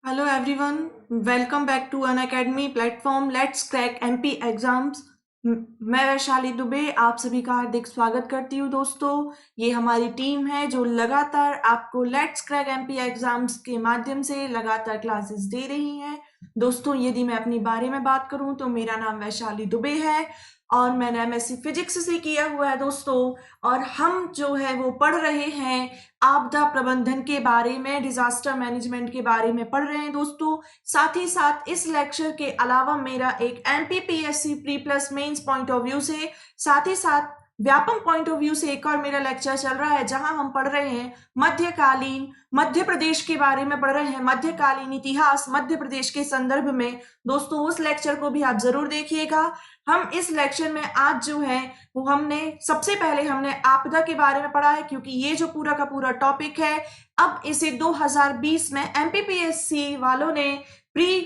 Hello everyone, welcome back to Unacademy platform let's crack MP exams. मैं वैशाली दुबे आप सभी का हार्दिक स्वागत करती हूँ। दोस्तों, ये हमारी टीम है जो लगातार आपको लेट्स क्रैक एमपी एग्जाम्स के माध्यम से लगातार क्लासेस दे रही है। दोस्तों, यदि मैं अपने बारे में बात करूं तो मेरा नाम वैशाली दुबे है और मैंने एमएससी फिजिक्स से किया हुआ है दोस्तों। और हम जो है वो पढ़ रहे हैं आपदा प्रबंधन के बारे में, डिजास्टर मैनेजमेंट के बारे में पढ़ रहे हैं दोस्तों। साथ ही साथ इस लेक्चर के अलावा मेरा एक MPPSC pre plus mains point of view से, साथ ही साथ व्यापम पॉइंट ऑफ व्यू से एक और मेरा लेक्चर चल रहा है जहां हम पढ़ रहे हैं मध्यकालीन मध्य प्रदेश के बारे में, पढ़ रहे हैं मध्यकालीन इतिहास मध्य प्रदेश के संदर्भ में। दोस्तों, उस लेक्चर को भी आप जरूर देखिएगा। हम इस लेक्चर में आज जो है वो हमने सबसे पहले हमने आपदा के बारे में पढ़ा है, क्योंकि ये जो पूरा का पूरा टॉपिक है अब इसे 2020 में एमपीपीएससी वालों ने प्री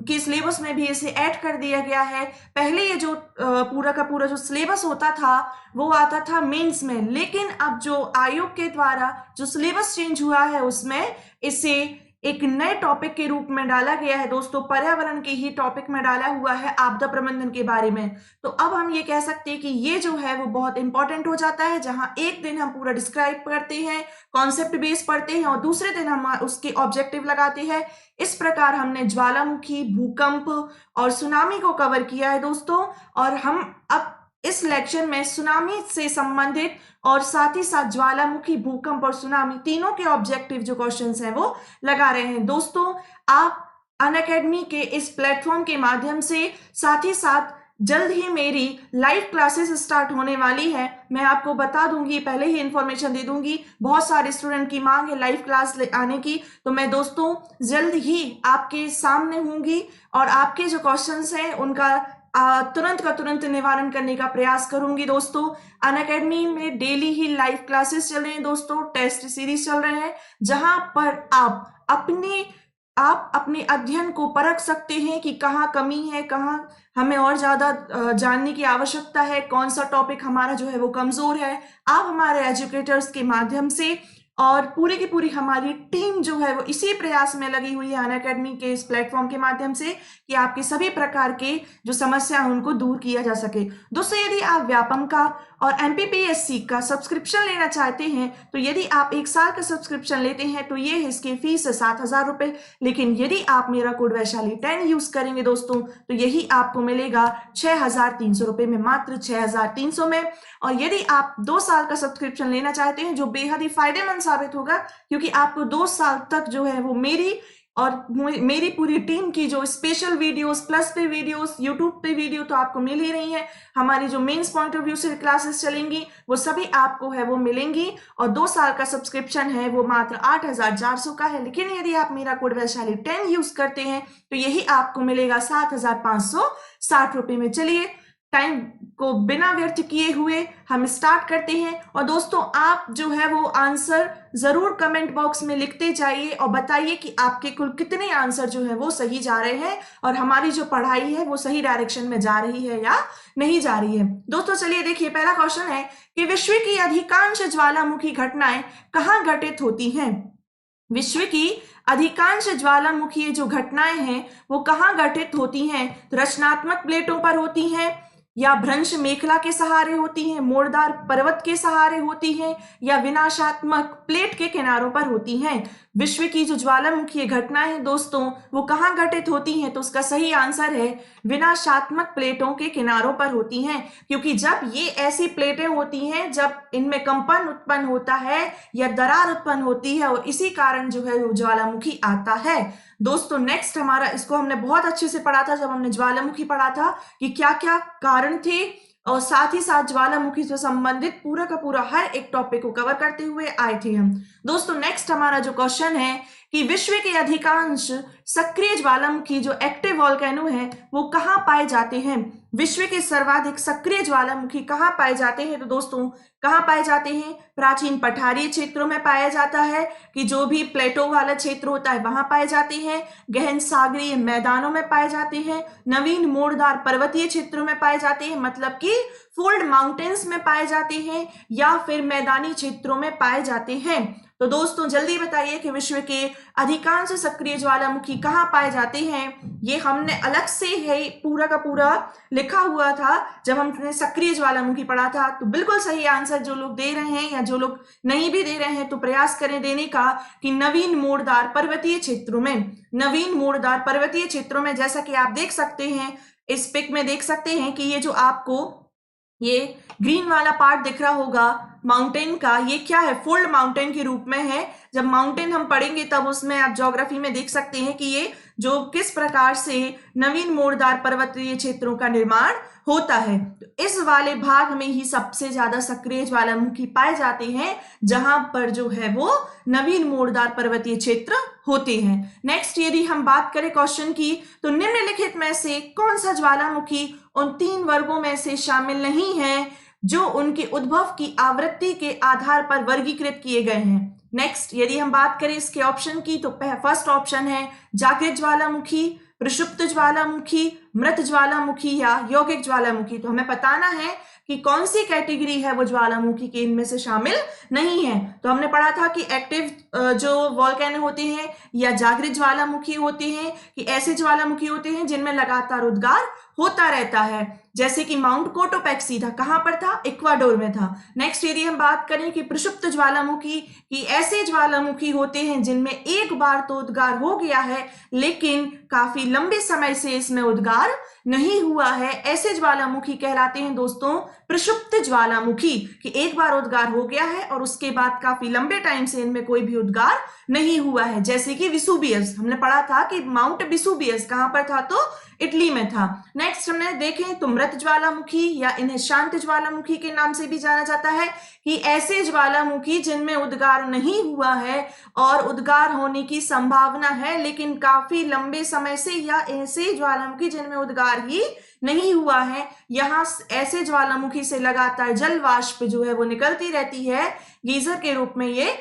के सिलेबस में भी इसे ऐड कर दिया गया है। पहले ये जो पूरा का पूरा जो सिलेबस होता था वो आता था मेंस में, लेकिन अब जो आयोग के द्वारा जो सिलेबस चेंज हुआ है उसमें इसे एक नए टॉपिक के रूप में डाला गया है दोस्तों। पर्यावरण के ही टॉपिक में डाला हुआ है आपदा प्रबंधन के बारे में। तो अब हम ये कह सकते हैं कि ये जो है वो बहुत इंपॉर्टेंट हो जाता है, जहां एक दिन हम पूरा डिस्क्राइब करते हैं, कॉन्सेप्ट बेस पढ़ते हैं और दूसरे दिन हम उसके ऑब्जेक्टिव लगाते हैं। इस प्रकार हमने ज्वालामुखी, भूकंप और सुनामी को कवर किया है दोस्तों। और हम अब इस लेक्चर में सुनामी से संबंधित और साथ ही साथ ज्वालामुखी, भूकंप और सुनामी तीनों के ऑब्जेक्टिव जो क्वेश्चंस हैं वो लगा रहे हैं दोस्तों। आप अनअकैडमी के इस प्लेटफॉर्म के माध्यम से, साथ ही साथ जल्द ही मेरी लाइव क्लासेस स्टार्ट होने वाली है। मैं आपको बता दूंगी, पहले ही इंफॉर्मेशन दे दूंगी, बहुत सारे स्टूडेंट की मांग है लाइव क्लास आने की। तो मैं दोस्तों जल्द ही आपके सामने होंगी और आपके जो क्वेश्चंस हैं उनका तुरंत का तुरंत निवारण करने का प्रयास करूंगी दोस्तों। अनअकैडमी में डेली ही लाइव क्लासेस चल रहे हैं दोस्तों, टेस्ट सीरीज चल रहे हैं, जहां पर आप अपने अध्ययन को परख सकते हैं कि कहाँ कमी है, कहाँ हमें और ज्यादा जानने की आवश्यकता है, कौन सा टॉपिक हमारा जो है वो कमजोर है। आप हमारे एजुकेटर्स के माध्यम से और पूरी की पूरी हमारी टीम जो है वो इसी प्रयास में लगी हुई है अनअकैडमी के इस प्लेटफॉर्म के माध्यम से कि आपके सभी प्रकार के जो समस्या है उनको दूर किया जा सके। दोस्तों, यदि आप व्यापम का और एमपीपीएससी का सब्सक्रिप्शन लेना चाहते हैं तो यदि आप 1 साल का सब्सक्रिप्शन लेते हैं तो ये है इसकी फीस 7,000 रुपए। लेकिन यदि आप मेरा कोड वैशाली 10 यूज करेंगे दोस्तों तो यही आपको मिलेगा 6,300 रुपए में, मात्र 6,300 में। और यदि आप 2 साल का सब्सक्रिप्शन लेना चाहते हैं जो बेहद ही फायदेमंद साबित होगा, क्योंकि आपको 2 साल तक जो है वो मेरी और मेरी पूरी टीम की जो स्पेशल वीडियोस, प्लस पे वीडियोस, यूट्यूब पे वीडियो तो आपको मिल ही रही है, हमारी जो मेंस पॉइंट ऑफ व्यू से क्लासेस चलेंगी वो सभी आपको है वो मिलेंगी। और 2 साल का सब्सक्रिप्शन है वो मात्र 8,400 का है। लेकिन यदि आप मेरा कोड वैशाली 10 यूज करते हैं तो यही आपको मिलेगा 7,560 रुपए में। चलिए, टाइम को बिना व्यर्थ किए हुए हम स्टार्ट करते हैं। और दोस्तों, आप जो है वो आंसर जरूर कमेंट बॉक्स में लिखते जाइए और बताइए कि आपके कुल कितने आंसर जो है वो सही जा रहे हैं और हमारी जो पढ़ाई है वो सही डायरेक्शन में जा रही है या नहीं जा रही है। दोस्तों चलिए देखिए, पहला क्वेश्चन है कि विश्व की अधिकांश ज्वालामुखी घटनाएं कहाँ घटित होती हैं। विश्व की अधिकांश ज्वालामुखी जो घटनाएं हैं वो कहाँ घटित होती हैं। तो रचनात्मक प्लेटों पर होती हैं, या भ्रंश मेखला के सहारे होती हैं, मोड़दार पर्वत के सहारे होती हैं, या विनाशात्मक प्लेट के किनारों पर होती हैं। विश्व की जो ज्वालामुखी घटनाएं हैं दोस्तों वो कहाँ घटित होती हैं, तो उसका सही आंसर है विनाशात्मक प्लेटों के किनारों पर होती हैं। क्योंकि जब ये ऐसी प्लेटें होती हैं जब इनमें कंपन उत्पन्न होता है या दरार उत्पन्न होती है और इसी कारण जो है वो ज्वालामुखी आता है। दोस्तों नेक्स्ट हमारा, इसको हमने बहुत अच्छे से पढ़ा था जब हमने ज्वालामुखी पढ़ा था कि क्या क्या कारण थे, और साथ ही साथ ज्वालामुखी से संबंधित पूरा का पूरा हर एक टॉपिक को कवर करते हुए आए थे हम। दोस्तों नेक्स्ट हमारा जो क्वेश्चन है कि विश्व के अधिकांश सक्रिय ज्वालामुखी जो एक्टिव वॉल्केनो है वो कहाँ पाए जाते हैं। विश्व के सर्वाधिक सक्रिय ज्वालामुखी कहाँ पाए जाते हैं, तो दोस्तों कहाँ पाए जाते हैं, प्राचीन पठारी क्षेत्रों में पाया जाता है, कि जो भी प्लेटो वाला क्षेत्र होता है वहां पाए जाते हैं, गहन सागरीय मैदानों में पाए जाते हैं, नवीन मोड़दार पर्वतीय क्षेत्रों में पाए जाते हैं, मतलब कि फोल्ड माउंटेन्स में पाए जाते हैं, या फिर मैदानी क्षेत्रों में पाए जाते हैं। तो दोस्तों जल्दी बताइए कि विश्व के अधिकांश सक्रिय ज्वालामुखी कहाँ पाए जाते हैं। ये हमने अलग से है पूरा का पूरा लिखा हुआ था जब हमने सक्रिय ज्वालामुखी पढ़ा था। तो बिल्कुल सही आंसर जो लोग दे रहे हैं या जो लोग नहीं भी दे रहे हैं तो प्रयास करें देने का कि नवीन मोड़दार पर्वतीय क्षेत्रों में, नवीन मोड़दार पर्वतीय क्षेत्रों में, जैसा कि आप देख सकते हैं इस पिक में देख सकते हैं कि ये जो आपको ये ग्रीन वाला पार्ट दिख रहा होगा माउंटेन का, ये क्या है, फोल्ड माउंटेन के रूप में है। जब माउंटेन हम पढ़ेंगे तब उसमें आप ज्योग्राफी में देख सकते हैं कि ये जो किस प्रकार से नवीन मोड़दार पर्वतीय क्षेत्रों का निर्माण होता है। तो इस वाले भाग में ही सबसे ज्यादा सक्रिय ज्वालामुखी पाए जाते हैं जहां पर जो है वो नवीन मोड़दार पर्वतीय क्षेत्र होते हैं। नेक्स्ट यदि हम बात करें क्वेश्चन की, तो निम्नलिखित में से कौन सा ज्वालामुखी उन 3 वर्गों में से शामिल नहीं है जो उनके उद्भव की आवृत्ति के आधार पर वर्गीकृत किए गए हैं। नेक्स्ट यदि हम बात करें इसके ऑप्शन की, तो फर्स्ट ऑप्शन है जागृत ज्वालामुखी, प्रक्षुब्ध ज्वालामुखी, मृत ज्वालामुखी या यौगिक ज्वालामुखी। तो हमें बताना है कि कौन सी कैटेगरी है वो ज्वालामुखी के इनमें से शामिल नहीं है। तो हमने पढ़ा था कि एक्टिव जो वोल्केनो होते हैं या जागृत ज्वालामुखी होते हैं कि ऐसे ज्वालामुखी होते हैं जिनमें लगातार उद्गार होता रहता है, जैसे कि माउंट कोटोपैक्सी था, कहां पर था, इक्वाडोर में था। नेक्स्ट यदि हम बात करें कि प्रक्षुब्ध ज्वालामुखी कि ऐसे ज्वालामुखी होते हैं जिनमें एक बार तो उद्गार हो गया है लेकिन काफी लंबे समय से इसमें उद्गार नहीं हुआ है, ऐसे ज्वालामुखी कहलाते हैं दोस्तों प्रक्षुब्ध ज्वालामुखी कि एक बार उद्गार हो गया है और उसके बाद काफी लंबे टाइम से इनमें कोई भी उद्गार नहीं हुआ है, जैसे कि विसुबियस। हमने पढ़ा था कि माउंट विसुबियस कहां पर था, तो इटली में था। नेक्स्ट हमने देखें तो मृत ज्वालामुखी या इन्हें शांत ज्वालामुखी के नाम से भी जाना जाता है कि ऐसे ज्वालामुखी जिनमें उद्गार नहीं हुआ है और उद्गार होने की संभावना है लेकिन काफी लंबे समय से, या ऐसे ज्वालामुखी जिनमें उद्गार ही नहीं हुआ है। यहाँ ऐसे ज्वालामुखी से लगातार जल वाष्प जो है वो निकलती रहती है, गीजर के रूप में ये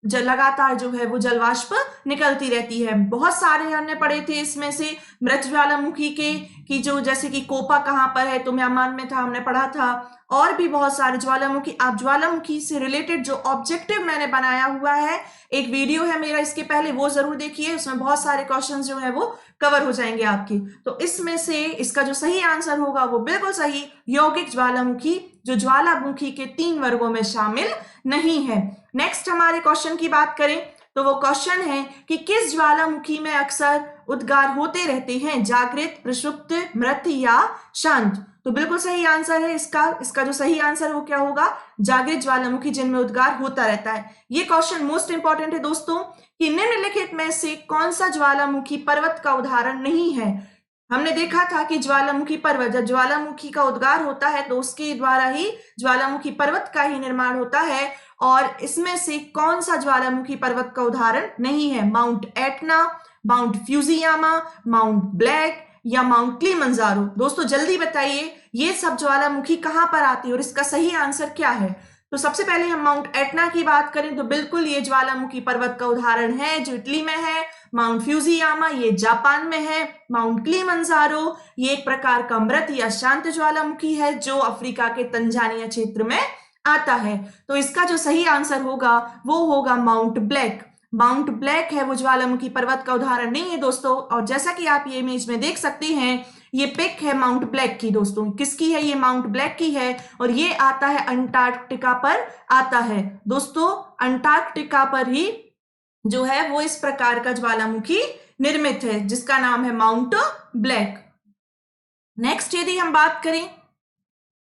लगातार जो है वो जलवाष्प निकलती रहती है। बहुत सारे हमने पढ़े थे इसमें से मृत ज्वालामुखी के कि जो जैसे कि कोपा कहाँ पर है, तो म्यांमार में था, हमने पढ़ा था। और भी बहुत सारे ज्वालामुखी, आप ज्वालामुखी से रिलेटेड जो ऑब्जेक्टिव मैंने बनाया हुआ है, एक वीडियो है मेरा इसके पहले, वो जरूर देखिए, उसमें बहुत सारे क्वेश्चंस जो है वो कवर हो जाएंगे आपकी। तो इसमें से इसका जो सही आंसर होगा वो बिल्कुल सही यौगिक ज्वालामुखी, जो ज्वालामुखी के 3 वर्गों में शामिल नहीं है। नेक्स्ट हमारे क्वेश्चन की बात करें तो वो क्वेश्चन है कि किस ज्वालामुखी में अक्सर उद्गार होते रहते हैं, जागृत, प्रक्षुब्ध, मृत या शांत। तो बिल्कुल सही आंसर है इसका जो सही आंसर वो क्या होगा, जागृत ज्वालामुखी जिनमें उद्गार होता रहता है। ये क्वेश्चन मोस्ट इंपॉर्टेंट है दोस्तों कि निम्नलिखित में से कौन सा ज्वालामुखी पर्वत का उदाहरण नहीं है। हमने देखा था कि ज्वालामुखी पर्वत, जब ज्वालामुखी का उद्गार होता है तो उसके द्वारा ही ज्वालामुखी पर्वत का ही निर्माण होता है, और इसमें से कौन सा ज्वालामुखी पर्वत का उदाहरण नहीं है, mount Etna, mount Fujiyama, mount black या माउंट किलिमंजारो। दोस्तों जल्दी बताइए ये सब ज्वालामुखी कहां पर आती है और इसका सही आंसर क्या है। तो सबसे पहले हम माउंट एटना की बात करें तो बिल्कुल ये ज्वालामुखी पर्वत का उदाहरण है जो इटली में है। माउंट फ्यूजियामा ये जापान में है। माउंट किलिमंजारो ये एक प्रकार का मृत या शांत ज्वालामुखी है जो अफ्रीका के तंजानिया क्षेत्र में आता है। तो इसका जो सही आंसर होगा वो होगा माउंट ब्लैक। माउंट ब्लैक है वो ज्वालामुखी पर्वत का उदाहरण नहीं है दोस्तों। और जैसा कि आप ये इमेज में देख सकते हैं ये पिक है माउंट ब्लैक की। दोस्तों किसकी है, ये माउंट ब्लैक की है और ये आता है अंटार्कटिका पर आता है। दोस्तों अंटार्कटिका पर ही जो है वो इस प्रकार का ज्वालामुखी निर्मित है जिसका नाम है माउंट ब्लैक। नेक्स्ट यदि हम बात करें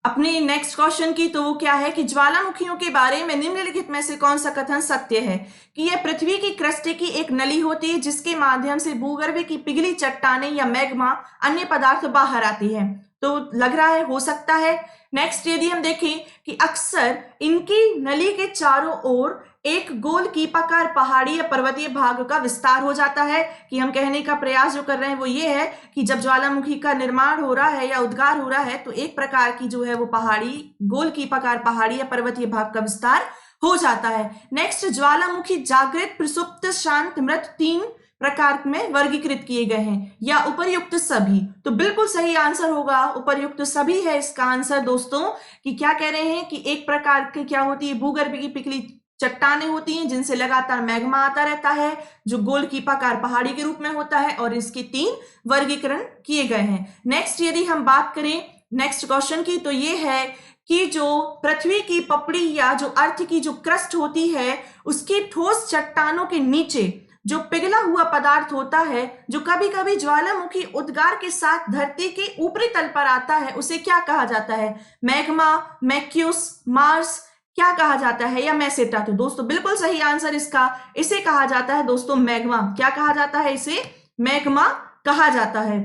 अपने नेक्स्ट क्वेश्चन की तो वो क्या है कि ज्वालामुखियों के बारे में निम्नलिखित में से कौन सा कथन सत्य है कि यह पृथ्वी की क्रस्ट की एक नली होती है जिसके माध्यम से भूगर्भ की पिघली चट्टानें या मैग्मा अन्य पदार्थ बाहर आती है। तो लग रहा है हो सकता है। नेक्स्ट यदि हम देखें कि अक्सर इनकी नली के चारों ओर एक गोल कीपाकार पहाड़ी या पर्वतीय भाग का विस्तार हो जाता है, कि हम कहने का प्रयास जो कर रहे हैं वो ये है कि जब ज्वालामुखी का निर्माण हो रहा है या उद्गार हो रहा है तो एक प्रकार की जो है वो पहाड़ी, गोल कीपाकार पहाड़ी या पर्वतीय भाग का विस्तार हो जाता है। नेक्स्ट ज्वालामुखी जागृत, प्रसुप्त, शांत, मृत 3 प्रकार में वर्गीकृत किए गए हैं या उपर्युक्त सभी। तो बिल्कुल सही आंसर होगा उपर्युक्त सभी है इसका आंसर दोस्तों। कि क्या कह रहे हैं कि एक प्रकार की क्या होती है, भूगर्भ की पिघली चट्टानें होती हैं जिनसे लगातार मैग्मा आता रहता है, जो गोलकीपाकार पहाड़ी के रूप में होता है, और इसके 3 वर्गीकरण किए गए हैं। नेक्स्ट यदि हम बात करें नेक्स्ट क्वेश्चन की, तो ये है कि जो पृथ्वी की पपड़ी या जो अर्थ की जो क्रस्ट होती है, उसकी ठोस चट्टानों के नीचे जो पिघला हुआ पदार्थ होता है, जो कभी कभी ज्वालामुखी उद्गार के साथ धरती के ऊपरी तल पर आता है, उसे क्या कहा जाता है? मैग्मा, मैक्यूस, मार्स, क्या कहा जाता है, या मेसेटा? तो दोस्तों बिल्कुल सही आंसर इसका, इसे कहा जाता है दोस्तों मैग्मा। क्या कहा जाता है? इसे मैग्मा कहा जाता है।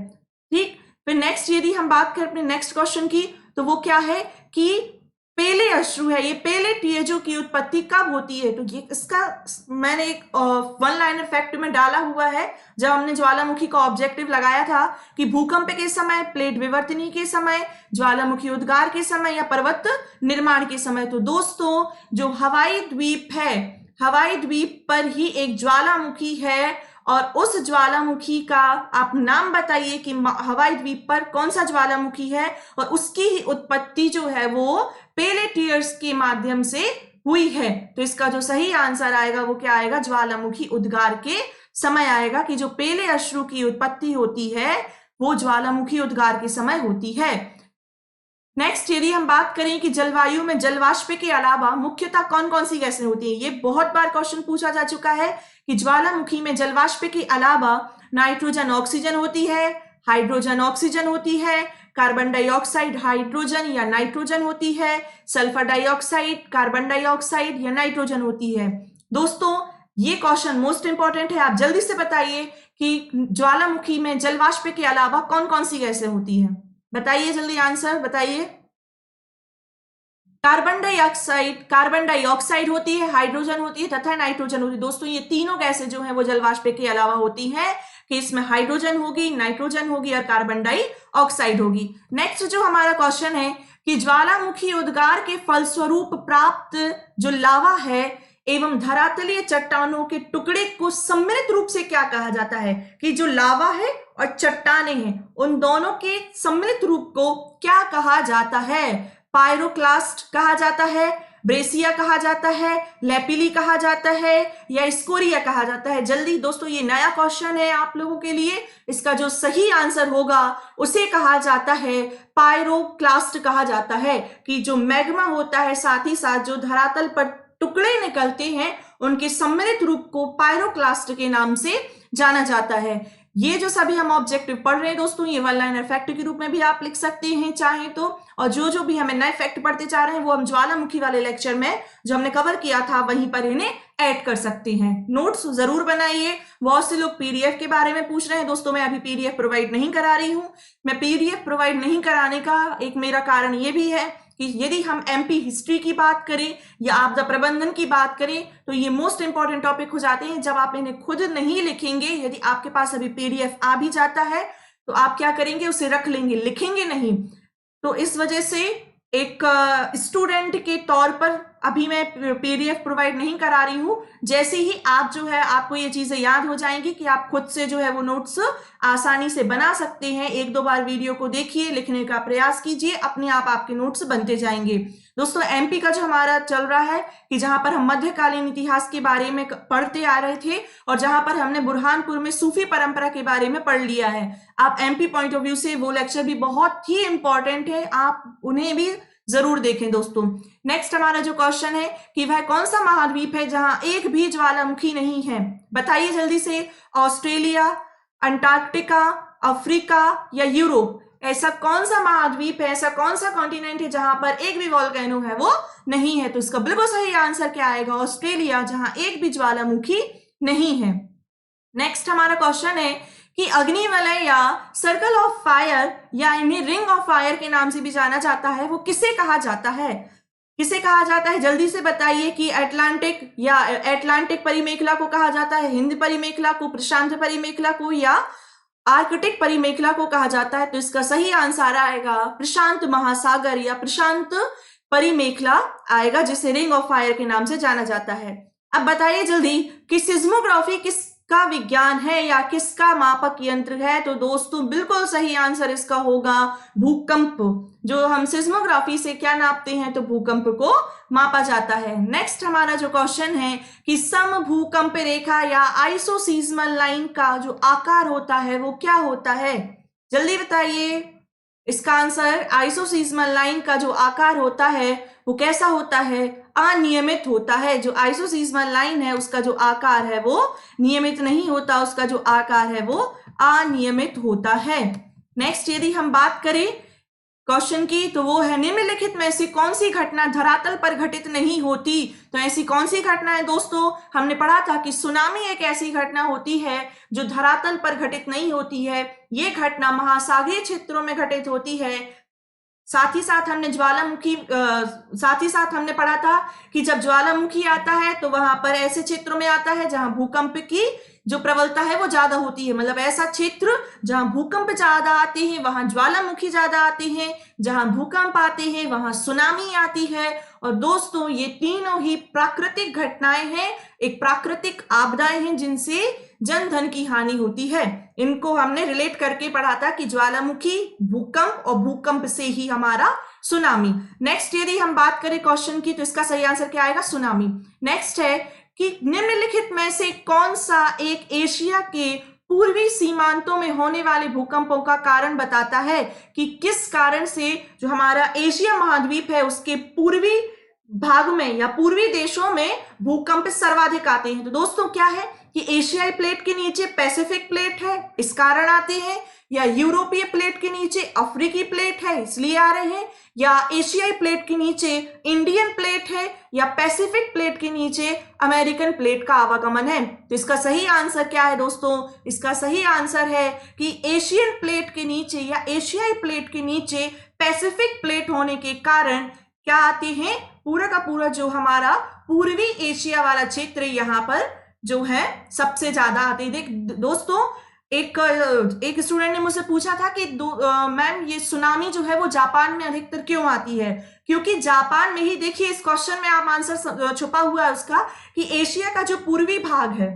ठीक, फिर नेक्स्ट यदि हम बात करें अपने नेक्स्ट क्वेश्चन की, तो वो क्या है कि पेले अश्रु है, ये पेले टीएजो की उत्पत्ति कब होती है? तो ये इसका मैंने एक 1 लाइनर फैक्ट में डाला हुआ है, जब हमने ज्वालामुखी का ऑब्जेक्टिव लगाया था कि भूकंप के समय, प्लेट विवर्तनी के समय, ज्वालामुखी उद्गार के समय, या पर्वत निर्माण के समय। तो दोस्तों जो हवाई द्वीप है, हवाई द्वीप पर ही एक ज्वालामुखी है, और उस ज्वालामुखी का आप नाम बताइए कि हवाई द्वीप पर कौन सा ज्वालामुखी है, और उसकी ही उत्पत्ति जो है वो पेले टीयर्स के माध्यम से हुई है। तो इसका जो सही आंसर आएगा वो क्या आएगा? ज्वालामुखी उद्गार के समय आएगा, कि जो पेले अश्रु की उत्पत्ति होती है वो ज्वालामुखी उद्गार के समय होती है। नेक्स्ट यदि हम बात करें कि जलवायु में जलवाष्प के अलावा मुख्यतः कौन कौन सी गैसें होती हैं, ये बहुत बार क्वेश्चन पूछा जा चुका है कि ज्वालामुखी में जलवाष्प के अलावा नाइट्रोजन ऑक्सीजन होती है, हाइड्रोजन ऑक्सीजन होती है, कार्बन डाइऑक्साइड हाइड्रोजन या नाइट्रोजन होती है, सल्फर डाइऑक्साइड कार्बन डाइऑक्साइड या नाइट्रोजन होती है। दोस्तों ये क्वेश्चन मोस्ट इंपॉर्टेंट है, आप जल्दी से बताइए कि ज्वालामुखी में जलवाष्प के अलावा कौन कौन सी गैसें होती हैं? बताइए जल्दी आंसर बताइए। कार्बन डाइऑक्साइड होती है, हाइड्रोजन होती है तथा नाइट्रोजन होती है। दोस्तों ये तीनों गैसें जो हैं वो जलवाष्प के अलावा होती हैं, कि इसमें हाइड्रोजन होगी, नाइट्रोजन होगी और कार्बन डाइऑक्साइड होगी। नेक्स्ट जो हमारा क्वेश्चन है कि ज्वालामुखी उद्गार के फलस्वरूप प्राप्त जो लावा है एवं धरातलीय चट्टानों के टुकड़े को सम्मिलित रूप से क्या कहा जाता है? कि जो लावा है और चट्टाने हैं, उन दोनों के सम्मिलित रूप को क्या कहा जाता है? पायरोक्लास्ट कहा जाता है, ब्रेसिया कहा जाता है, लेपिली कहा जाता है, या स्कोरिया कहा जाता है? जल्दी दोस्तों ये नया क्वेश्चन है आप लोगों के लिए, इसका जो सही आंसर होगा उसे कहा जाता है पायरोक्लास्ट कहा जाता है, कि जो मैग्मा होता है साथ ही साथ जो धरातल पर टुकड़े निकलते हैं उनके सम्मिलित रूप को पायरोक्लास्ट के नाम से जाना जाता है। ये जो सभी हम ऑब्जेक्टिव पढ़ रहे हैं दोस्तों, ये 1 लाइनर फैक्ट के रूप में भी आप लिख सकते हैं चाहे तो, और जो भी हमें नए फैक्ट पढ़ते जा रहे हैं वो हम ज्वालामुखी वाले लेक्चर में जो हमने कवर किया था वहीं पर इन्हें ऐड कर सकते हैं। नोट्स जरूर बनाइए। बहुत से लोग पीडीएफ के बारे में पूछ रहे हैं दोस्तों, मैं अभी पीडीएफ प्रोवाइड नहीं करा रही हूं। मैं पीडीएफ प्रोवाइड नहीं कराने का एक मेरा कारण ये भी है कि यदि हम एमपी हिस्ट्री की बात करें या आपदा प्रबंधन की बात करें तो ये मोस्ट इंपॉर्टेंट टॉपिक हो जाते हैं। जब आप इन्हें खुद नहीं लिखेंगे, यदि आपके पास अभी पीडीएफ आ भी जाता है तो आप क्या करेंगे? उसे रख लेंगे, लिखेंगे नहीं। तो इस वजह से एक स्टूडेंट के तौर पर अभी मैं पीडीएफ प्रोवाइड नहीं करा रही हूं। जैसे ही आप जो है आपको ये चीजें याद हो जाएंगी कि आप खुद से जो है वो नोट्स आसानी से बना सकते हैं, 1-2 बार वीडियो को देखिए, लिखने का प्रयास कीजिए, अपने आप आपके नोट्स बनते जाएंगे। दोस्तों एमपी का जो हमारा चल रहा है कि जहां पर हम मध्यकालीन इतिहास के बारे में पढ़ते आ रहे थे और जहां पर हमने बुरहानपुर में सूफी परंपरा के बारे में पढ़ लिया है। आप एमपी पॉइंट ऑफ व्यू से वो लेक्चर भी बहुत ही इंपॉर्टेंट है, आप उन्हें भी जरूर देखें दोस्तों। नेक्स्ट हमारा जो क्वेश्चन है कि वह कौन सा महाद्वीप है जहां एक भी ज्वालामुखी नहीं है? बताइए जल्दी से। ऑस्ट्रेलिया, अंटार्कटिका, अफ्रीका या यूरोप? ऐसा कौन सा महाद्वीप है, ऐसा कौन सा कॉन्टिनेंट है जहां पर एक भी वोल्केनो है वो नहीं है? तो इसका बिल्कुल सही आंसर क्या आएगा? ऑस्ट्रेलिया, जहां एक भी ज्वालामुखी नहीं है। नेक्स्ट हमारा क्वेश्चन है कि अग्निवलय या सर्कल ऑफ फायर या इन्हें रिंग ऑफ फायर के नाम से भी जाना जाता है, वो किसे कहा जाता है? किसे कहा जाता है? जल्दी से बताइए कि अटलांटिक परिमेखला को कहा जाता है, हिंद परिमेखला को, प्रशांत परिमेखला को, या आर्कटिक परिमेखला को कहा जाता है? तो इसका सही आंसर आएगा प्रशांत महासागर या प्रशांत परिमेखला आएगा, जिसे रिंग ऑफ फायर के नाम से जाना जाता है। अब बताइए जल्दी कि सिज्मोग्राफी किस का विज्ञान है या किसका मापक यंत्र है? तो दोस्तों बिल्कुल सही आंसर इसका होगा भूकंप। जो हम सिस्मोग्राफी से क्या नापते हैं? तो भूकंप को मापा जाता है। नेक्स्ट हमारा जो क्वेश्चन है कि समभूकंप रेखा या आइसोसीजमल लाइन का जो आकार होता है वो क्या होता है? जल्दी बताइए। इसका आंसर आइसोसीजमल लाइन का जो आकार होता है वो कैसा होता है? अनियमित होता है। जो आइसोसीजमल लाइन है उसका जो आकार है वो नियमित नहीं होता, उसका जो आकार है वो अनियमित होता है। नेक्स्ट यदि हम बात करें क्वेश्चन की तो वो है निम्नलिखित में से कौन सी घटना धरातल पर घटित नहीं होती? तो ऐसी कौन सी घटना है दोस्तों? हमने पढ़ा था कि सुनामी एक ऐसी घटना होती है जो धरातल पर घटित नहीं होती है। ये घटना महासागरीय क्षेत्रों में घटित होती है। साथ ही साथ हमने पढ़ा था कि जब ज्वालामुखी आता है तो वहां पर ऐसे क्षेत्रों में आता है जहां भूकंप की जो प्रबलता है वो ज्यादा होती है। मतलब ऐसा क्षेत्र जहां भूकंप ज्यादा आते हैं वहां ज्वालामुखी ज्यादा आते हैं, जहां भूकंप आते हैं वहां सुनामी आती है। और दोस्तों ये तीनों ही प्राकृतिक घटनाएं हैं, एक प्राकृतिक आपदाएं हैं जिनसे जन धन की हानि होती है। इनको हमने रिलेट करके पढ़ा था कि ज्वालामुखी, भूकंप और भूकंप से ही हमारा सुनामी। नेक्स्ट यदि हम बात करें क्वेश्चन की तो इसका सही आंसर क्या आएगा? सुनामी। नेक्स्ट है कि निम्नलिखित में से कौन सा एक एशिया के पूर्वी सीमांतों में होने वाले भूकंपों का कारण बताता है कि किस कारण से जो हमारा एशिया महाद्वीप है उसके पूर्वी भाग में या पूर्वी देशों में भूकंप सर्वाधिक आते हैं? तो दोस्तों क्या है कि एशियाई प्लेट के नीचे पैसिफिक प्लेट है इस कारण आते हैं, या यूरोपीय प्लेट के नीचे अफ्रीकी प्लेट है इसलिए आ रहे हैं, या एशियाई प्लेट के नीचे इंडियन प्लेट है, या पैसिफिक प्लेट के नीचे अमेरिकन प्लेट का आवागमन है। तो इसका सही आंसर क्या है दोस्तों? इसका सही आंसर है कि एशियन प्लेट के नीचे या एशियाई प्लेट के नीचे पैसिफिक प्लेट होने के कारण क्या आते हैं? पूरा का पूरा जो हमारा पूर्वी एशिया वाला क्षेत्र यहाँ पर जो है सबसे ज्यादा आते हैं। दोस्तों एक स्टूडेंट ने मुझसे पूछा था कि मैम ये सुनामी जो है वो जापान में अधिकतर क्यों आती है? क्योंकि जापान में ही, देखिए इस क्वेश्चन में आप आंसर छुपा हुआ है उसका, कि एशिया का जो पूर्वी भाग है,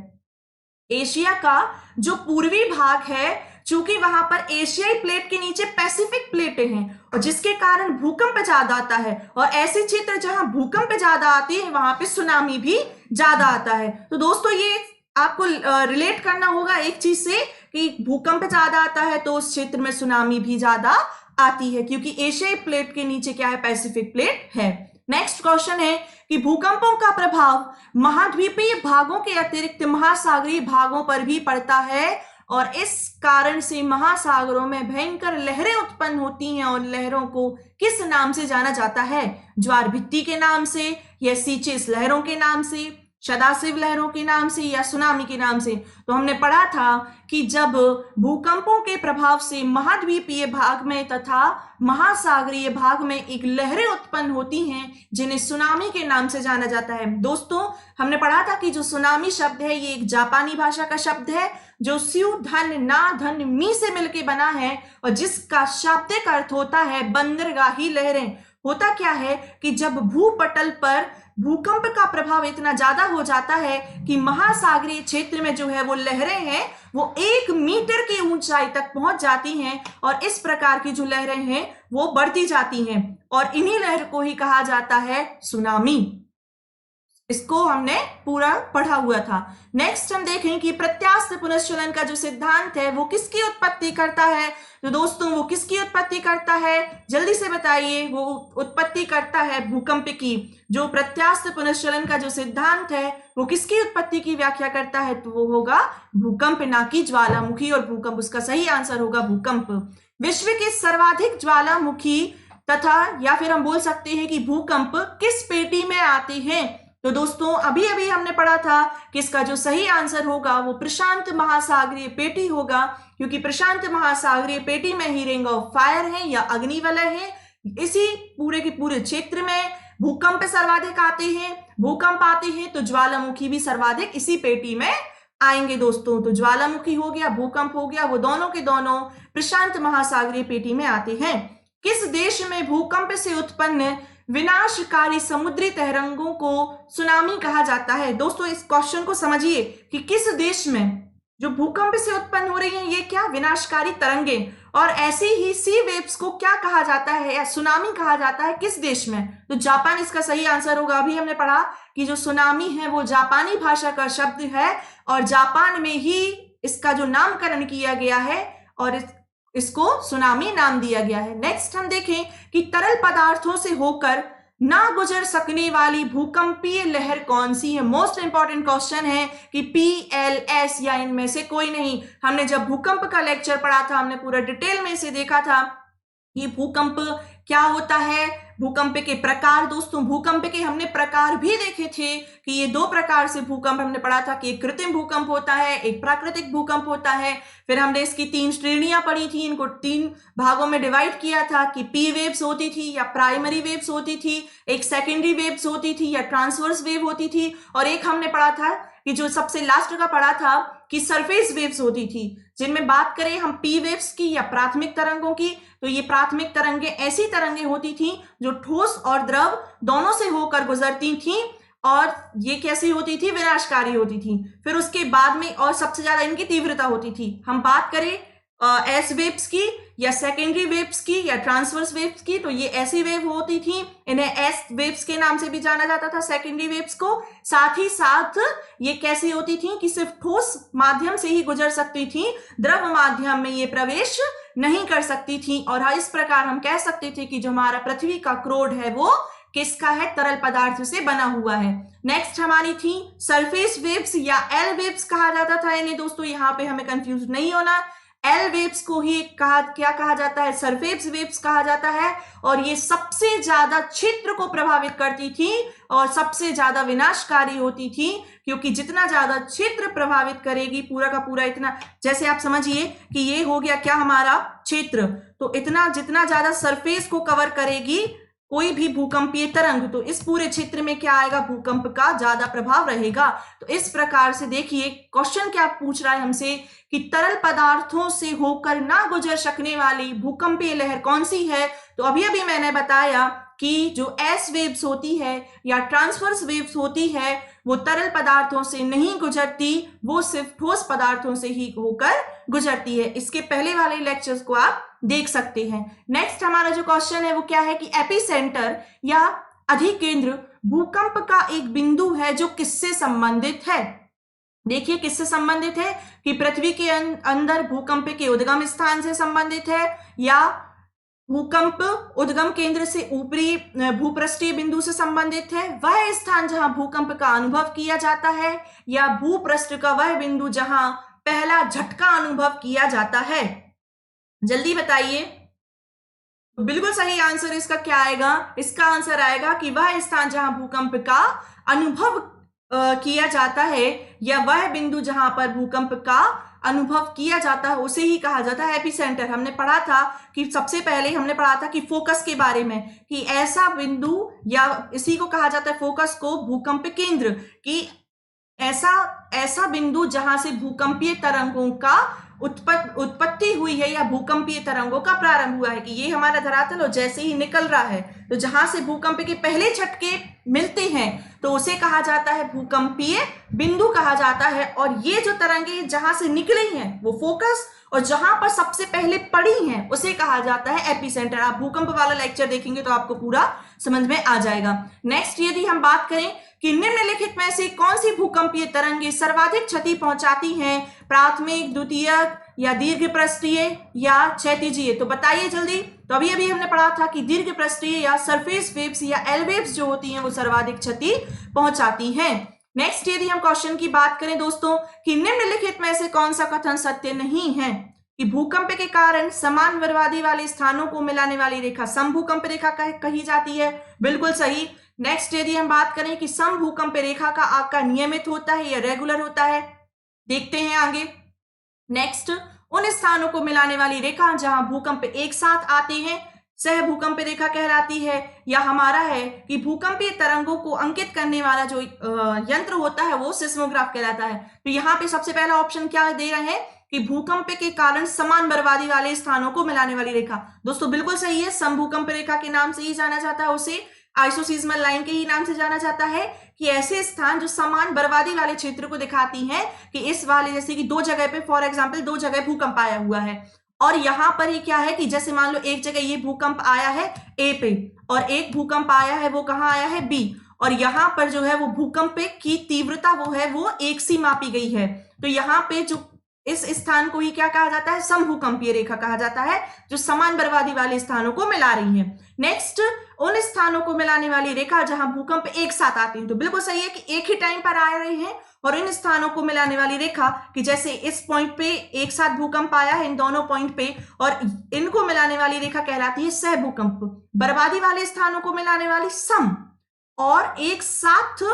एशिया का जो पूर्वी भाग है, चूंकि वहां पर एशियाई प्लेट के नीचे पैसिफिक प्लेटें हैं और जिसके कारण भूकंप ज्यादा आता है, और ऐसे क्षेत्र जहां भूकंप ज्यादा आते हैं वहां पे सुनामी भी ज्यादा आता है। तो दोस्तों ये आपको रिलेट करना होगा एक चीज से कि भूकंप ज्यादा आता है तो उस क्षेत्र में सुनामी भी ज्यादा आती है, क्योंकि एशियाई प्लेट के नीचे क्या है? पैसिफिक प्लेट है। नेक्स्ट क्वेश्चन है कि भूकंपों का प्रभाव महाद्वीपीय भागों के अतिरिक्त महासागरीय भागों पर भी पड़ता है और इस कारण से महासागरों में भयंकर लहरें उत्पन्न होती हैं, और लहरों को किस नाम से जाना जाता है? ज्वार भित्ति के नाम से, या सीचेस लहरों के नाम से, सदाशिव लहरों के नाम से, या सुनामी के नाम से? तो हमने पढ़ा था कि जब भूकंपों के प्रभाव से महाद्वीपीय भाग में तथा महासागरीय भाग में एक लहरें उत्पन्न होती हैं जिन्हें सुनामी के नाम से जाना जाता है। दोस्तों हमने पढ़ा था कि जो सुनामी शब्द है ये एक जापानी भाषा का शब्द है जो स्यू धन ना धन मी से मिलकर बना है और जिसका शाब्दिक अर्थ होता है बंदरगाही लहरें। होता क्या है कि जब भूपटल पर भूकंप का प्रभाव इतना ज्यादा हो जाता है कि महासागरीय क्षेत्र में जो है वो लहरें हैं वो 1 मीटर की ऊंचाई तक पहुंच जाती हैं, और इस प्रकार की जो लहरें हैं वो बढ़ती जाती हैं, और इन्हीं लहर को ही कहा जाता है सुनामी। इसको हमने पूरा पढ़ा हुआ था। नेक्स्ट हम देखें कि प्रत्यास्थ पुनश्चलन का जो सिद्धांत है वो किसकी उत्पत्ति करता है? तो दोस्तों वो किसकी उत्पत्ति करता है? जल्दी से बताइए। वो उत्पत्ति करता है भूकंप की। जो प्रत्यास्थ पुनश्चलन का जो सिद्धांत है वो किसकी उत्पत्ति की व्याख्या करता है? तो वो होगा भूकंप, ना कि ज्वालामुखी और भूकंप। उसका सही आंसर होगा भूकंप। विश्व के सर्वाधिक ज्वालामुखी तथा या फिर हम बोल सकते हैं कि भूकंप किस पेटी में आते हैं? तो दोस्तों अभी अभी हमने पढ़ा था कि इसका जो सही आंसर होगा वो प्रशांत महासागरीय पेटी होगा, क्योंकि प्रशांत महासागरीय पेटी में ही रिंग ऑफ फायर है या अग्निवलय है। इसी पूरे के पूरे क्षेत्र में भूकंप सर्वाधिक आते हैं। भूकंप आते हैं तो ज्वालामुखी भी सर्वाधिक इसी पेटी में आएंगे दोस्तों। तो ज्वालामुखी हो गया, भूकंप हो गया, वो दोनों के दोनों प्रशांत महासागरीय पेटी में आते हैं। किस देश में भूकंप से उत्पन्न विनाशकारी समुद्री तरंगों को सुनामी कहा जाता है? दोस्तों इस क्वेश्चन को समझिए कि किस देश में जो भूकंप से उत्पन्न हो रही हैं ये क्या, विनाशकारी तरंगें। और ऐसी ही सी वेव्स को क्या कहा जाता है या सुनामी कहा जाता है किस देश में, तो जापान इसका सही आंसर होगा। अभी हमने पढ़ा कि जो सुनामी है वो जापानी भाषा का शब्द है और जापान में ही इसका जो नामकरण किया गया है और इसको सुनामी नाम दिया गया है। नेक्स्ट हम देखें कि तरल पदार्थों से होकर ना गुजर सकने वाली भूकंपीय लहर कौन सी है। मोस्ट इंपॉर्टेंट क्वेश्चन है कि PLS या इनमें से कोई नहीं। हमने जब भूकंप का लेक्चर पढ़ा था हमने पूरा डिटेल में इसे देखा था ये भूकंप क्या होता है, भूकंप के प्रकार। दोस्तों भूकंप के हमने प्रकार भी देखे थे कि ये दो प्रकार से भूकंप हमने पढ़ा था कि एक कृत्रिम भूकंप होता है, एक प्राकृतिक भूकंप होता है। फिर हमने इसकी 3 श्रेणियां पढ़ी थी, इनको 3 भागों में डिवाइड किया था कि P वेव्स होती थी या प्राइमरी वेव्स होती थी, एक सेकेंडरी वेव्स होती थी या ट्रांसवर्स वेव होती थी, और एक हमने पढ़ा था कि जो सबसे लास्ट का पढ़ा था कि सरफेस वेव्स होती थी। जिनमें बात करें हम P वेव्स की या प्राथमिक तरंगों की, तो ये प्राथमिक तरंगें ऐसी तरंगें होती थी जो ठोस और द्रव दोनों से होकर गुजरती थी और ये कैसी होती थी, विनाशकारी होती थी। फिर उसके बाद में और सबसे ज्यादा इनकी तीव्रता होती थी। हम बात करें एस वेव्स की या सेकेंडरी वेव्स की या ट्रांसवर्स वेव्स की, तो ये ऐसी वेव होती थी, इन्हें एस वेव्स के नाम से भी जाना जाता था सेकेंडरी वेव्स को। साथ ही साथ ये कैसी होती थी कि सिर्फ ठोस माध्यम से ही गुजर सकती थी, द्रव माध्यम में ये प्रवेश नहीं कर सकती थी। और इस प्रकार हम कह सकते थे कि जो हमारा पृथ्वी का क्रोड है वो किसका है, तरल पदार्थ से बना हुआ है। नेक्स्ट हमारी थी सरफेस वेव्स या एल वेव्स कहा जाता था इन्हें। दोस्तों यहाँ पे हमें कंफ्यूज नहीं होना, एल वेव्स को ही क्या कहा जाता है, सरफेस वेव्स कहा जाता है। और ये सबसे ज्यादा क्षेत्र को प्रभावित करती थी और सबसे ज्यादा विनाशकारी होती थी, क्योंकि जितना ज्यादा क्षेत्र प्रभावित करेगी पूरा का पूरा, इतना जैसे आप समझिए कि ये हो गया क्या हमारा क्षेत्र, तो इतना जितना ज्यादा सरफेस को कवर करेगी कोई भी भूकंपीय तरंग, तो इस पूरे क्षेत्र में क्या आएगा, भूकंप का ज्यादा प्रभाव रहेगा। तो इस प्रकार से देखिए क्वेश्चन क्या पूछ रहा है हमसे कि तरल पदार्थों से होकर ना गुजर सकने वाली भूकंपीय लहर कौन सी है। तो अभी अभी मैंने बताया कि जो एस वेव्स होती है या ट्रांसवर्स वेव्स होती है वो तरल पदार्थों से नहीं गुजरती, वो सिर्फ ठोस पदार्थों से ही होकर गुजरती है। इसके पहले वाले लेक्चर्स को आप देख सकते हैं। नेक्स्ट हमारा जो क्वेश्चन है वो क्या है कि एपिसेंटर या अधिकेंद्र भूकंप का एक बिंदु है जो किससे संबंधित है। देखिए किससे संबंधित है कि पृथ्वी के अंदर भूकंप के उद्गम स्थान से संबंधित है, या भूकंप उद्गम केंद्र से ऊपरी भूपृष्ठीय बिंदु से संबंधित है, वह स्थान जहां भूकंप का अनुभव किया जाता है, या भूपृष्ठ का वह बिंदु जहां पहला झटका अनुभव किया जाता है। जल्दी बताइए। बिल्कुल सही आंसर इसका क्या आएगा, इसका आंसर आएगा कि वह स्थान जहां भूकंप का अनुभव किया जाता है या वह बिंदु जहां पर भूकंप का अनुभव किया जाता है उसे ही कहा जाता है एपिसेंटर। हमने पढ़ा था कि सबसे पहले हमने पढ़ा था कि फोकस के बारे में कि ऐसा बिंदु या इसी को कहा जाता है फोकस को भूकंप केंद्र, कि ऐसा बिंदु जहां से भूकंपीय तरंगों का उत्पत्ति हुई है या भूकंपीय तरंगों का प्रारंभ हुआ है, कि ये हमारा धरातल और जैसे ही निकल रहा है तो जहां से भूकंप के पहले झटके मिलते हैं तो उसे कहा जाता है भूकंपीय बिंदु कहा जाता है। और ये जो तरंगें जहां से निकली हैं वो फोकस, और जहां पर सबसे पहले पड़ी हैं उसे कहा जाता है एपिसेंटर। आप भूकंप वाला लेक्चर देखेंगे तो आपको पूरा समझ में आ जाएगा। नेक्स्ट यदि हम बात करें कि निम्नलिखित में से कौन सी भूकंपीय तरंगें सर्वाधिक क्षति पहुंचाती हैं, प्राथमिक, द्वितीयक या दीर्घपृष्ठीय या क्षैतिजीय, तो बताइए जल्दी। तो अभी अभी हमने पढ़ा था कि दीर्घपृष्ठीय या सरफेस वेव्स या एल वेव्स जो होती हैं वो सर्वाधिक क्षति पहुंचाती हैं। नेक्स्ट यदि हम क्वेश्चन की बात करें दोस्तों कि निम्नलिखित में से कौन सा कथन सत्य नहीं है कि भूकंप के कारण समान बर्बादी वाले स्थानों को मिलाने वाली रेखा समभूकंप रेखा कही जाती है, बिल्कुल सही। नेक्स्ट यदि हम बात करें कि समभूकंप रेखा का आकार नियमित होता है या रेगुलर होता है, देखते हैं आगे। नेक्स्ट उन स्थानों को मिलाने वाली रेखा जहां भूकंप एक साथ आते हैं सह भूकंप रेखा कहलाती है, या हमारा है कि भूकंपीय तरंगों को अंकित करने वाला जो यंत्र होता है वो सिस्मोग्राफ कहलाता है। तो यहाँ पे सबसे पहला ऑप्शन क्या दे रहे हैं कि भूकंप के कारण समान बर्बादी वाले स्थानों को मिलाने वाली रेखा। दोस्तों बिल्कुल सही है, समभूकंप रेखा के नाम से ही जाना जाता है उसे। आइसोसीजमल लाइन के ही नाम से जाना जाता है कि ऐसे स्थान जो समान बर्बादी वाले क्षेत्र को दिखाती हैं कि इस वाले जैसे कि दो जगह पे फॉर एग्जांपल दो जगह भूकंप आया हुआ है और यहां पर ही क्या है कि जैसे मान लो एक जगह ये भूकंप आया है ए पे और एक भूकंप आया है वो कहां आया है बी और यहां पर जो है वो भूकंप की तीव्रता वो है वो एक सी मापी गई है। तो यहां पे जो इस स्थान को ही क्या कहा जाता है, समभूकंपीय रेखा कहा जाता है, जो समान बर्बादी वाले स्थानों को मिला रही है। नेक्स्ट, उन स्थानों को मिलाने वाली रेखा जहां भूकंप एक साथ आते हैं। तो बिल्कुल सही है कि एक ही टाइम पर आ रहे हैं। और इन स्थानों को मिलाने वाली रेखा कि जैसे इस पॉइंट पे एक साथ भूकंप आया है इन दोनों पॉइंट पे और इनको मिलाने वाली रेखा कहलाती है सहभूकंप। बर्बादी वाले स्थानों को मिलाने वाली सम और एक साथ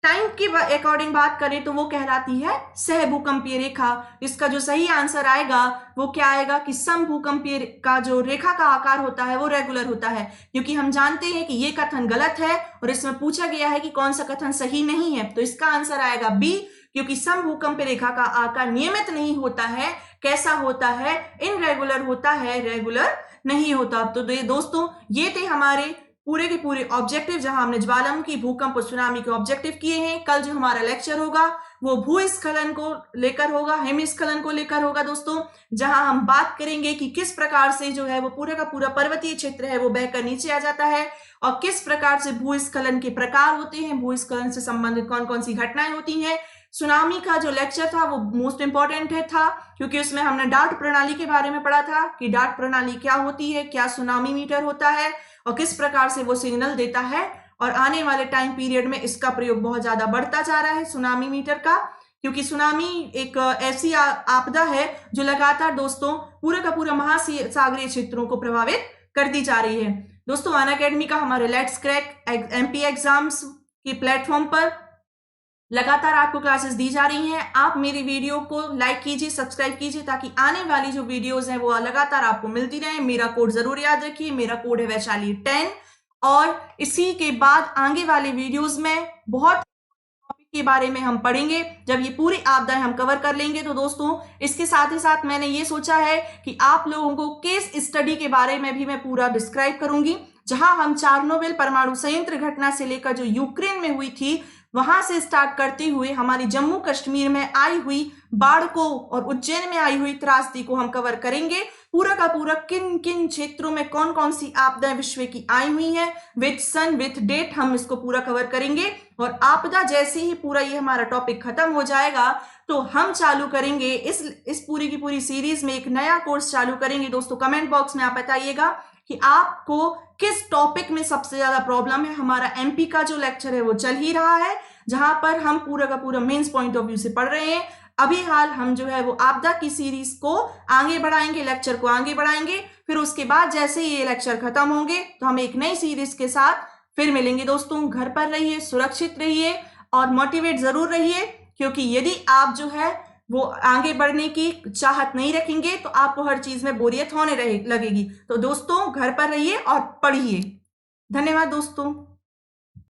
टाइम के अकॉर्डिंग बात करें तो वो कहलाती है सहभूकंपीय रेखा। इसका जो सही आंसर आएगा वो क्या आएगा कि समभूकंपीय का जो रेखा का आकार होता है वो रेगुलर होता है, क्योंकि हम जानते हैं कि ये कथन गलत है और इसमें पूछा गया है कि कौन सा कथन सही नहीं है। तो इसका आंसर आएगा बी, क्योंकि समभूकंपीय रेखा का आकार नियमित नहीं होता है। कैसा होता है? इनरेगुलर होता है, रेगुलर नहीं होता। तो दोस्तों ये थे हमारे पूरे के पूरे ऑब्जेक्टिव, जहां हमने ज्वालामुखी, भूकंप और सुनामी के ऑब्जेक्टिव किए हैं। कल जो हमारा लेक्चर होगा वो भूस्खलन को लेकर होगा, हिमस्खलन को लेकर होगा दोस्तों, जहां हम बात करेंगे कि किस प्रकार से जो है वो पूरा का पूरा पर्वतीय क्षेत्र है वो बहकर नीचे आ जाता है और किस प्रकार से भूस्खलन के प्रकार होते हैं, भूस्खलन से संबंधित कौन कौन सी घटनाएं होती हैं। सुनामी का जो लेक्चर था वो मोस्ट इंपॉर्टेंट था, क्योंकि उसमें हमने डार्ट प्रणाली के बारे में पढ़ा था कि डार्ट प्रणाली क्या होती है, क्या सुनामी मीटर होता है और किस प्रकार से वो सिग्नल देता है। और आने वाले टाइम पीरियड में इसका प्रयोग बहुत ज्यादा बढ़ता जा रहा है सुनामी मीटर का, क्योंकि सुनामी एक ऐसी आपदा है जो लगातार दोस्तों पूरा का पूरा महासागरीय क्षेत्रों को प्रभावित करती जा रही है। दोस्तों अनअकैडमी का हमारे लेट्स क्रैक एमपी एग्जाम्स के प्लेटफॉर्म पर लगातार आपको क्लासेस दी जा रही हैं। आप मेरी वीडियो को लाइक कीजिए, सब्सक्राइब कीजिए, ताकि आने वाली जो वीडियोस हैं वो लगातार आपको मिलती रहे। मेरा कोड जरूर याद रखिए, मेरा कोड है वैशाली 10। और इसी के बाद आगे वाले वीडियोस में बहुत टॉपिक के बारे में हम पढ़ेंगे। जब ये पूरी आपदाएं हम कवर कर लेंगे तो दोस्तों इसके साथ ही साथ मैंने ये सोचा है कि आप लोगों को केस स्टडी के बारे में भी मैं पूरा डिस्क्राइब करूंगी, जहां हम चार्नोबिल परमाणु संयंत्र घटना से लेकर जो यूक्रेन में हुई थी वहां से स्टार्ट करते हुए हमारी जम्मू कश्मीर में आई हुई बाढ़ को और उज्जैन में आई हुई त्रासदी को हम कवर करेंगे। पूरा का पूरा किन किन क्षेत्रों में कौन कौन सी आपदाएं विश्व की आई हुई हैं, विथ सन विथ डेट, हम इसको पूरा कवर करेंगे। और आपदा जैसे ही पूरा ये हमारा टॉपिक खत्म हो जाएगा तो हम चालू करेंगे इस पूरी की पूरी सीरीज में एक नया कोर्स चालू करेंगे। दोस्तों कमेंट बॉक्स में आप बताइएगा कि आपको किस टॉपिक में सबसे ज्यादा प्रॉब्लम है। हमारा एमपी का जो लेक्चर है वो चल ही रहा है, जहां पर हम पूरा का पूरा मेंस पॉइंट ऑफ व्यू से पढ़ रहे हैं। अभी हाल हम जो है वो आपदा की सीरीज को आगे बढ़ाएंगे, लेक्चर को आगे बढ़ाएंगे। फिर उसके बाद जैसे ये लेक्चर खत्म होंगे तो हम एक नई सीरीज के साथ फिर मिलेंगे। दोस्तों घर पर रहिए, सुरक्षित रहिए और मोटिवेट जरूर रहिए, क्योंकि यदि आप जो है वो आगे बढ़ने की चाहत नहीं रखेंगे तो आपको हर चीज में बोरियत होने लगेगी। तो दोस्तों घर पर रहिए और पढ़िए। धन्यवाद दोस्तों।